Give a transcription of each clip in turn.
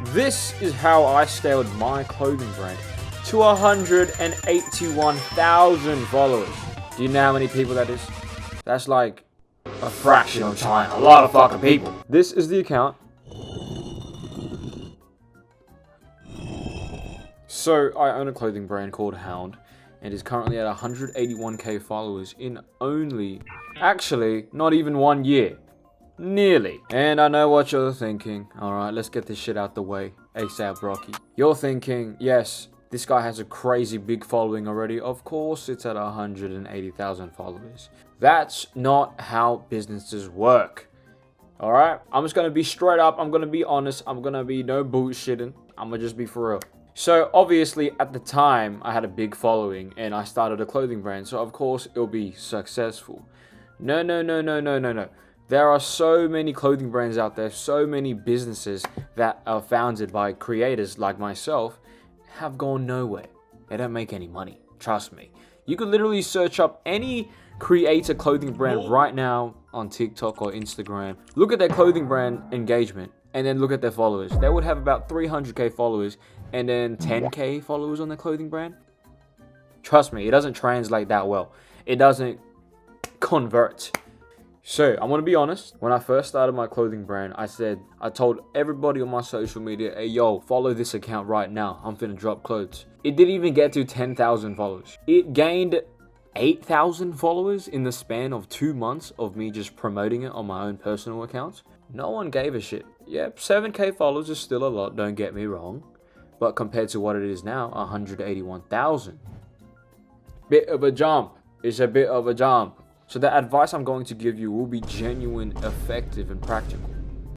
this is how I scaled my clothing brand to 181,000 followers. Do you know how many people that is? That's like a fraction of China. A lot of fucking people. This is the account. So I own a clothing brand called HOUND and is currently at 181k followers in only, actually, not even 1 year. Nearly. And I know what you're thinking. Alright, let's get this shit out the way. ASAP Rocky. You're thinking, yes, this guy has a crazy big following already. Of course it's at 180,000 followers. That's not how businesses work. Alright? I'm just gonna be straight up. I'm gonna be honest. I'm gonna be no bullshitting. I'm gonna just be for real. So obviously at the time I had a big following and I started a clothing brand. So of course it'll be successful. No. There are so many clothing brands out there, so many businesses that are founded by creators like myself have gone nowhere. They don't make any money. Trust me. You could literally search up any creator clothing brand right now on TikTok or Instagram. Look at their clothing brand engagement and then look at their followers. They would have about 300k followers and then 10k followers on their clothing brand. Trust me, it doesn't translate that well. It doesn't convert. So, I'm going to be honest, when I first started my clothing brand, I told everybody on my social media, hey yo, follow this account right now, I'm finna drop clothes. It didn't even get to 10,000 followers. It gained 8,000 followers in the span of 2 months of me just promoting it on my own personal accounts. No one gave a shit. Yep, 7k followers is still a lot, don't get me wrong. But compared to what it is now, 181,000. Bit of a jump. It's a bit of a jump. So the advice I'm going to give you will be genuine, effective, and practical.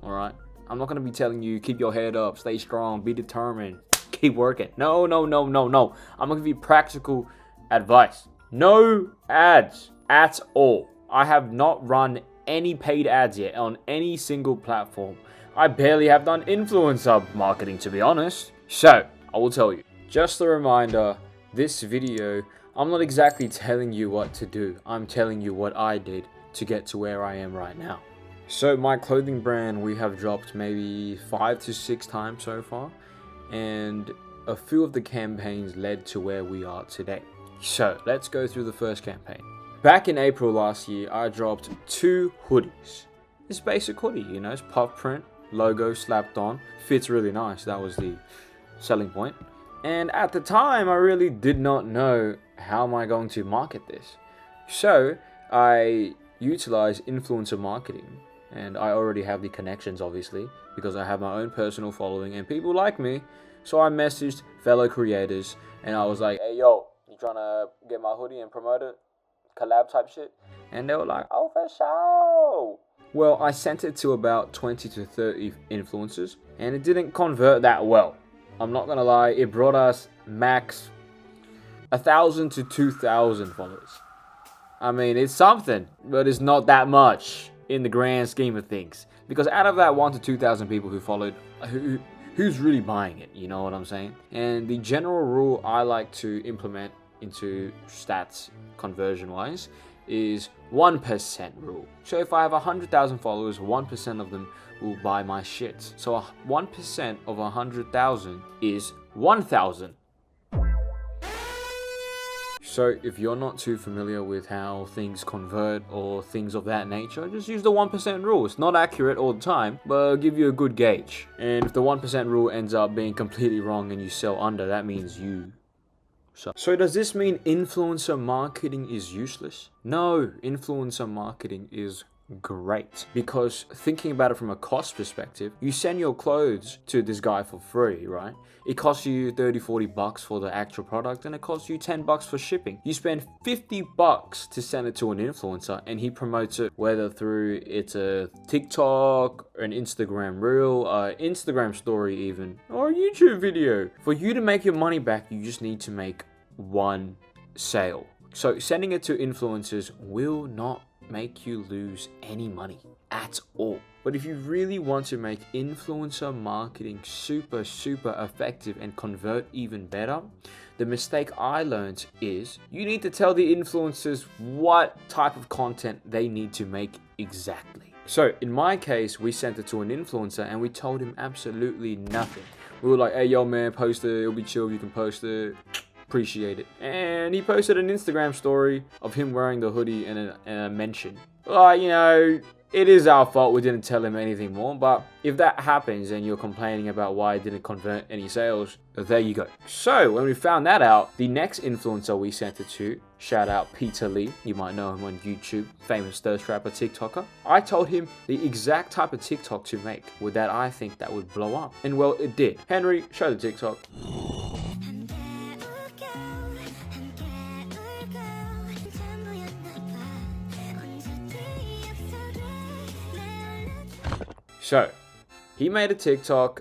Alright? I'm not going to be telling you, keep your head up, stay strong, be determined, keep working. No. I'm going to give you practical advice. No ads at all. I have not run any paid ads yet on any single platform. I barely have done influencer marketing, to be honest. So, I will tell you. Just a reminder, this video, I'm not exactly telling you what to do. I'm telling you what I did to get to where I am right now. So my clothing brand, we have dropped maybe 5 to 6 times so far. And a few of the campaigns led to where we are today. So let's go through the first campaign. Back in April last year, I dropped 2 hoodies. It's basic hoodie, you know, it's puff print, logo slapped on. Fits really nice, that was the selling point. And at the time, I really did not know how am I going to market this. So I utilized influencer marketing, and I already have the connections, obviously, because I have my own personal following and people like me. So I messaged fellow creators and I was like, hey yo, you trying to get my hoodie and promote it? Collab type shit? And they were like, oh, for sure. Well, I sent it to about 20 to 30 influencers and it didn't convert that well. I'm not gonna lie, it brought us max 1,000 to 2,000 followers. I mean, it's something, but it's not that much in the grand scheme of things. Because out of that 1,000 to 2,000 people who followed, who's really buying it? You know what I'm saying? And the general rule I like to implement into stats conversion-wise is 1% rule. So if I have 100,000 followers, 1% of them will buy my shit. So 1% of 100,000 is 1,000. So if you're not too familiar with how things convert or things of that nature, just use the 1% rule. It's not accurate all the time, but it'll give you a good gauge. And if the 1% rule ends up being completely wrong and you sell under, that means you suck. So does this mean influencer marketing is useless? No, influencer marketing is great, because thinking about it from a cost perspective, you send your clothes to this guy for free, right? It costs you 30-40 bucks for the actual product and it costs you 10 bucks for shipping. You spend 50 bucks to send it to an influencer and he promotes it, whether through it's a TikTok, an Instagram reel, Instagram story even, or a YouTube video. For you to make your money back, you just need to make one sale. So sending it to influencers will not make you lose any money at all. But if you really want to make influencer marketing super effective and convert even better, the mistake I learned is you need to tell the influencers what type of content they need to make exactly. So in my case, we sent it to an influencer and we told him absolutely nothing. We were like, hey, yo, man, post it. It'll be chill if you can post it. Appreciate it. And he posted an Instagram story of him wearing the hoodie and a mention. Like, you know, it is our fault we didn't tell him anything more, but if that happens and you're complaining about why it didn't convert any sales, there you go. So when we found that out, the next influencer we sent it to, shout out Peter Lee, you might know him on YouTube, famous thirst rapper TikToker. I told him the exact type of TikTok to make with that I think that would blow up. And well, it did. Henry, show the TikTok. So, he made a TikTok,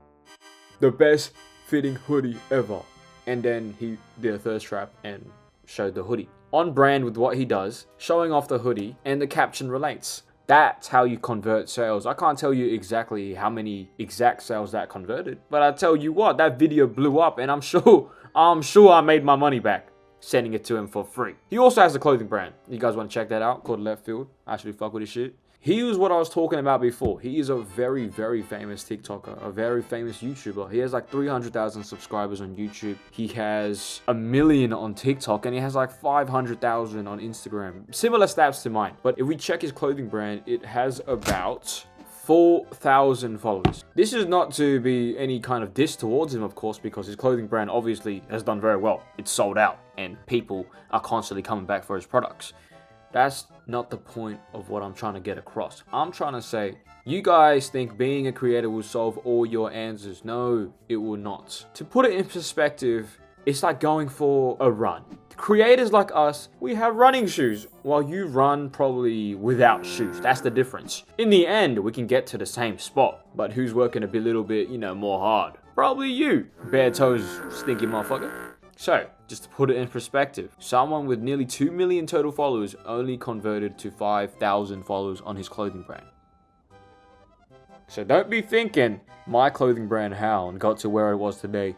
the best fitting hoodie ever. And then he did a thirst trap and showed the hoodie. On brand with what he does, showing off the hoodie, and the caption relates. That's how you convert sales. I can't tell you exactly how many exact sales that converted, but I tell you what, that video blew up, and I'm sure I made my money back sending it to him for free. He also has a clothing brand. You guys want to check that out? Called Left Field. I actually fuck with his shit. He was what I was talking about before. He is a very, very famous TikToker, a very famous YouTuber. He has like 300,000 subscribers on YouTube. He has 1 million on TikTok, and he has like 500,000 on Instagram. Similar stats to mine. But if we check his clothing brand, it has about 4,000 followers. This is not to be any kind of diss towards him, of course, because his clothing brand obviously has done very well. It's sold out, and people are constantly coming back for his products. That's not the point of what I'm trying to get across. I'm trying to say, you guys think being a creator will solve all your answers. No, it will not. To put it in perspective, it's like going for a run. Creators like us, we have running shoes, while you run probably without shoes. That's the difference. In the end, we can get to the same spot, but who's working a little bit, more hard? Probably you, bare toes, stinky motherfucker. So, just to put it in perspective, someone with nearly 2 million total followers only converted to 5,000 followers on his clothing brand. So don't be thinking my clothing brand HOUND got to where it was today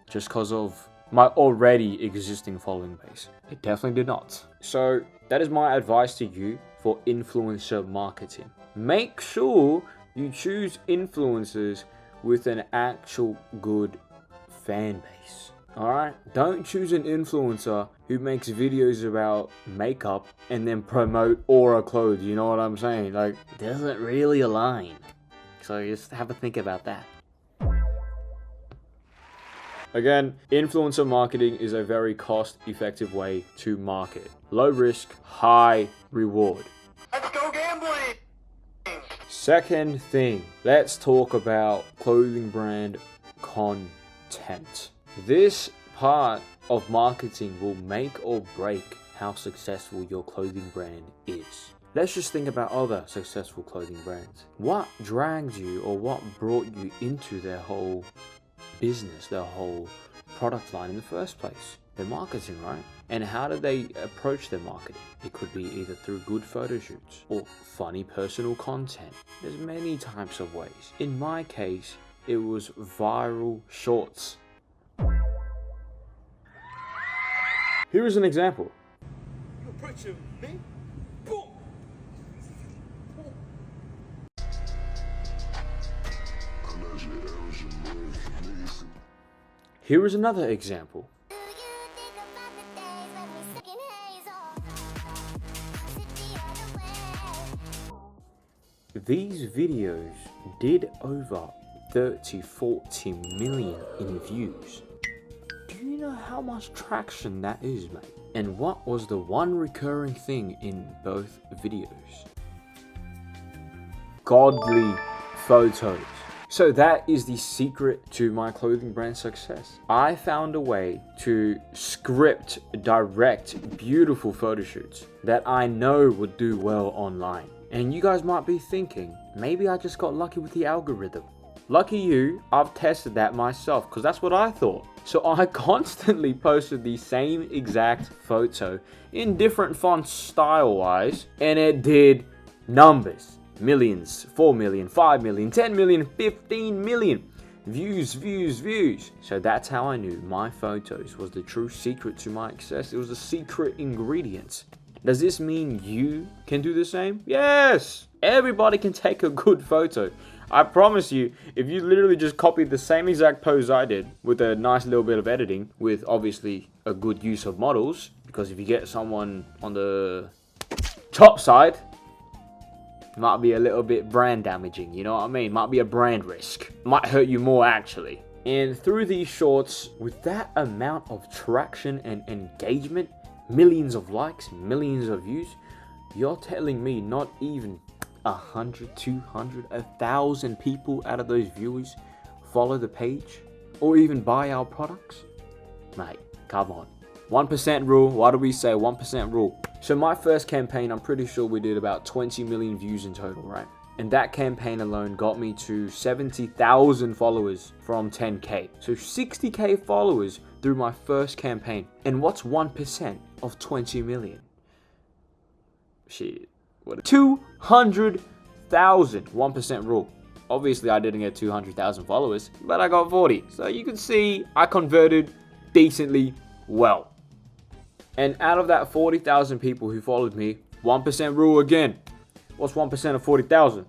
just because of my already existing following base. It definitely did not. So that is my advice to you for influencer marketing. Make sure you choose influencers with an actual good fan base. Alright? Don't choose an influencer who makes videos about makeup and then promote Aura clothes, you know what I'm saying? Like, it doesn't really align. So just have a think about that. Again, influencer marketing is a very cost-effective way to market. Low risk, high reward. Let's go gambling! Second thing, let's talk about clothing brand content. This part of marketing will make or break how successful your clothing brand is. Let's just think about other successful clothing brands. What dragged you or what brought you into their whole business, their whole product line in the first place? Their marketing, right? And how did they approach their marketing? It could be either through good photo shoots or funny personal content. There's many types of ways. In my case, it was viral shorts. Here is an example. You approaching me? Boom! Here is another example. These videos did over 30-40 million in views. Do you know how much traction that is, mate? And what was the one recurring thing in both videos? Godly photos. So that is the secret to my clothing brand success. I found a way to script, direct, beautiful photo shoots that I know would do well online. And you guys might be thinking, maybe I just got lucky with the algorithm. Lucky you, I've tested that myself, because that's what I thought. So I constantly posted the same exact photo in different fonts style-wise, and it did numbers. Millions, 4 million, 5 million, 10 million, 15 million. Views. So that's how I knew my photos was the true secret to my success. It was the secret ingredient. Does this mean you can do the same? Yes! Everybody can take a good photo. I promise you, if you literally just copied the same exact pose I did with a nice little bit of editing, with obviously a good use of models, because if you get someone on the top side, it might be a little bit brand damaging, you know what I mean? Might be a brand risk. Might hurt you more actually. And through these shorts, with that amount of traction and engagement, millions of likes, millions of views, you're telling me not even 100, 200, 1,000 people out of those viewers follow the page or even buy our products? Mate, come on. 1% rule. Why do we say 1% rule? So my first campaign, I'm pretty sure we did about 20 million views in total, right? And that campaign alone got me to 70,000 followers from 10K. So 60K followers through my first campaign. And what's 1% of 20 million? Shit. 200,000. 1% rule. Obviously, I didn't get 200,000 followers, but I got 40. So you can see I converted decently well. And out of that 40,000 people who followed me, 1% rule again. What's 1% of 40,000?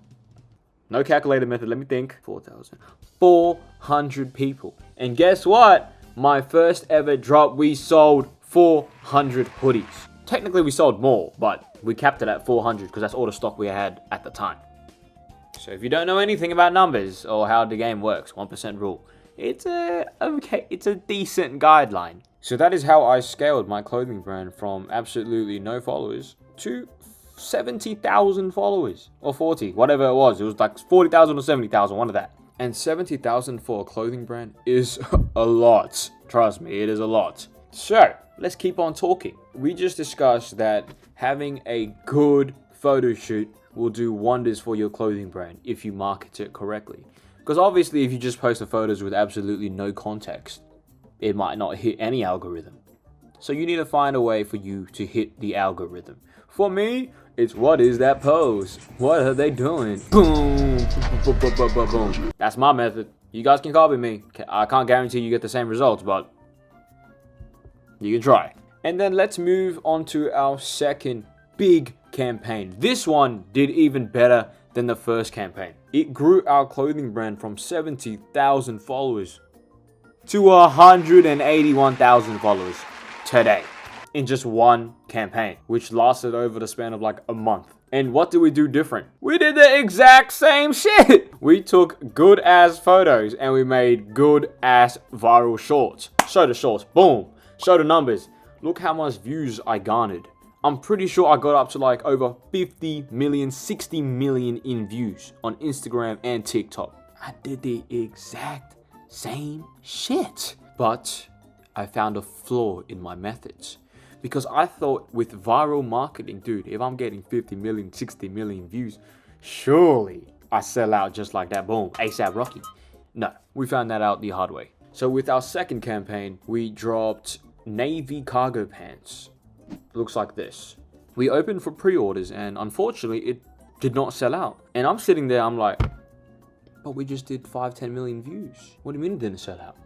No calculator method, let me think. 4,000. 400 people. And guess what? My first ever drop, we sold 400 hoodies. Technically, we sold more, but we capped it at 400 because that's all the stock we had at the time. So if you don't know anything about numbers or how the game works, 1% rule, it's a decent guideline. So that is how I scaled my clothing brand from absolutely no followers to 70,000 followers, or 40, whatever it was. It was like 40,000 or 70,000, one of that. And 70,000 for a clothing brand is a lot. Trust me, it is a lot. So let's keep on talking. We just discussed that having a good photo shoot will do wonders for your clothing brand if you market it correctly. Because obviously, if you just post the photos with absolutely no context, it might not hit any algorithm. So you need to find a way for you to hit the algorithm. For me, it's what is that pose? What are they doing? Boom, boom, boom, boom, boom, boom. That's my method. You guys can copy me. I can't guarantee you get the same results, but you can try. And then let's move on to our second big campaign. This one did even better than the first campaign. It grew our clothing brand from 70,000 followers to 181,000 followers today in just one campaign, which lasted over the span of like a month. And what did we do different? We did the exact same shit. We took good ass photos and we made good ass viral shorts. Show the shorts, boom. Show the numbers. Look how much views I garnered. I'm pretty sure I got up to like over 50 million, 60 million in views on Instagram and TikTok. I did the exact same shit. But I found a flaw in my methods. Because I thought with viral marketing, dude, if I'm getting 50 million, 60 million views, surely I sell out just like that. Boom, ASAP Rocky. No, we found that out the hard way. So with our second campaign, we dropped navy cargo pants. Looks like this. We opened for pre-orders and unfortunately it did not sell out. And I'm sitting there, I'm like, but we just did 5-10 million views. What do you mean it didn't sell out?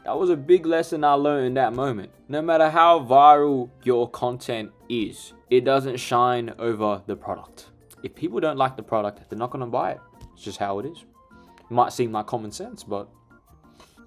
That was a big lesson I learned in that moment. No matter how viral your content is, it doesn't shine over the product. If people don't like the product, they're not gonna buy it. It's just how it is. It might seem like common sense, but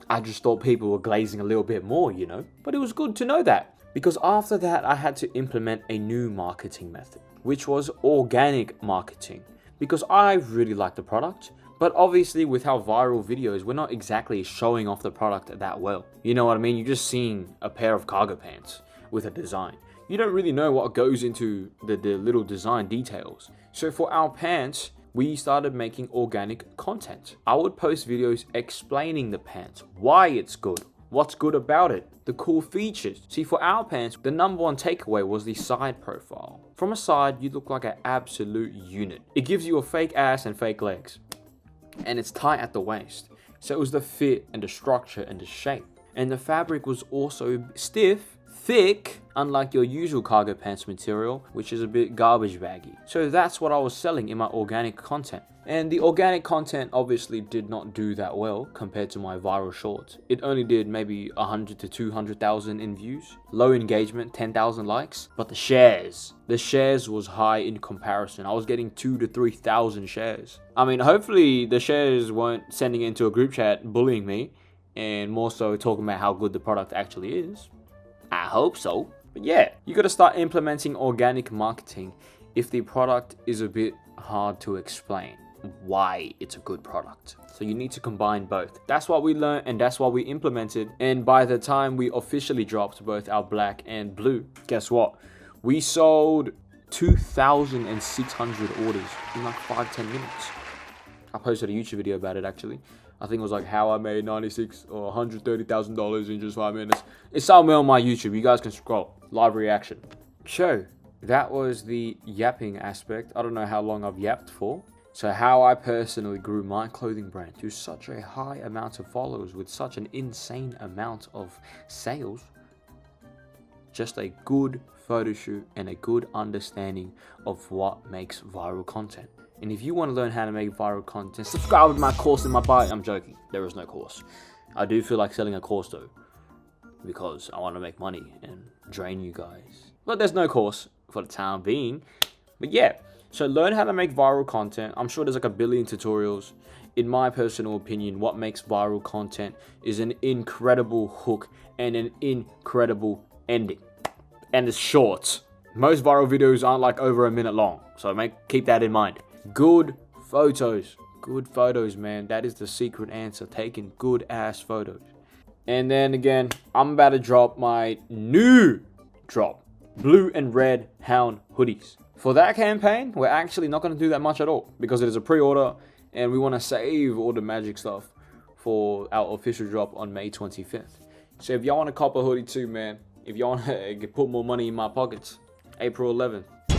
I just thought people were glazing a little bit more, you know? But it was good to know that. Because after that, I had to implement a new marketing method, which was organic marketing. Because I really like the product, but obviously with our viral videos, we're not exactly showing off the product that well. You know what I mean? You're just seeing a pair of cargo pants with a design. You don't really know what goes into the little design details. So for our pants, we started making organic content. I would post videos explaining the pants, why it's good, what's good about it, the cool features. See, for our pants, the number one takeaway was the side profile. From a side, you look like an absolute unit. It gives you a fake ass and fake legs. And it's tight at the waist. So it was the fit and the structure and the shape. And the fabric was also stiff, thick, unlike your usual cargo pants material, which is a bit garbage baggy. So that's what I was selling in my organic content. And the organic content obviously did not do that well compared to my viral shorts. It only did maybe 100 to 200,000 in views. Low engagement, 10,000 likes. But the shares was high in comparison. I was getting 2 to 3,000 shares. I mean, hopefully the shares weren't sending it into a group chat bullying me and more so talking about how good the product actually is. I hope so. But yeah, you gotta start implementing organic marketing if the product is a bit hard to explain why it's a good product. So you need to combine both. That's what we learned and that's what we implemented. And by the time we officially dropped both our black and blue, guess what? We sold 2,600 orders in like 5-10 minutes. I posted a YouTube video about it actually. I think it was like how I made $96 or $130,000 in just 5 minutes. It's somewhere on my YouTube. You guys can scroll. Live reaction. So that was the yapping aspect. I don't know how long I've yapped for. So how I personally grew my clothing brand to such a high amount of followers with such an insane amount of sales. Just a good photo shoot and a good understanding of what makes viral content. And if you want to learn how to make viral content, subscribe to my course in my bio. I'm joking. There is no course. I do feel like selling a course though, because I want to make money and drain you guys. But there's no course for the time being. But yeah, so learn how to make viral content. I'm sure there's like a billion tutorials. In my personal opinion, what makes viral content is an incredible hook and an incredible ending. And it's short. Most viral videos aren't like over a minute long. So keep that in mind. Good photos. Good photos, man. That is the secret answer. Taking good ass photos. And then again, I'm about to drop my new drop. Blue and red Hound hoodies. For that campaign, we're actually not going to do that much at all. Because it is a pre-order. And we want to save all the magic stuff for our official drop on May 25th. So if y'all want to cop a hoodie too, man. If y'all want to put more money in my pockets. April 11th.